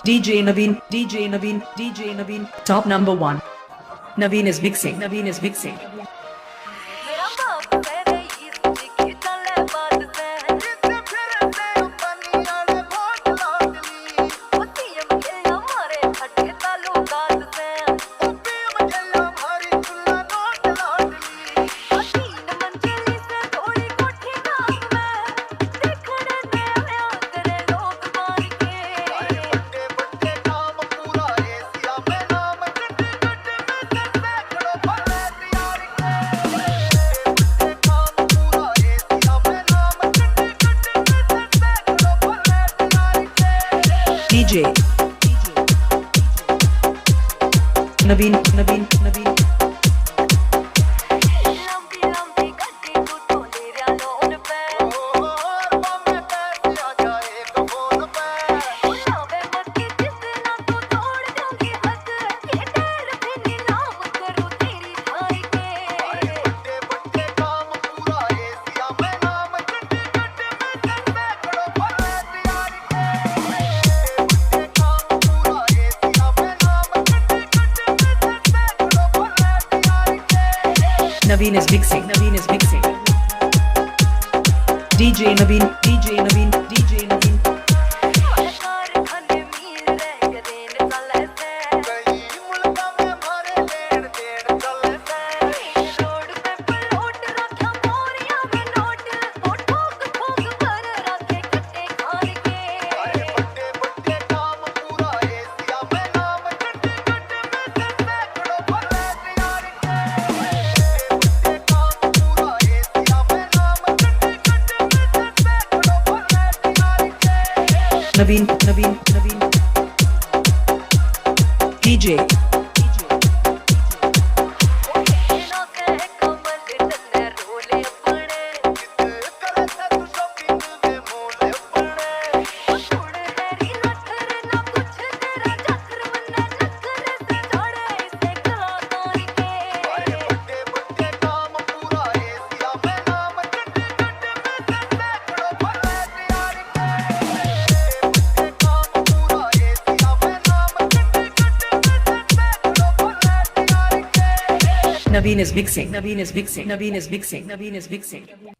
DJ Naveen, DJ Naveen, DJ Naveen, top number 1. Naveen is mixing, Naveen is mixing. DJ Naveen, Naveen, Naveen. Naveen is mixing, Naveen is mixing. DJ Naveen, DJ Naveen, DJ Naveen. Naveen, Naveen, Naveen. DJ. Naveen is mixing, Naveen is mixing, Naveen is mixing, Naveen is mixing.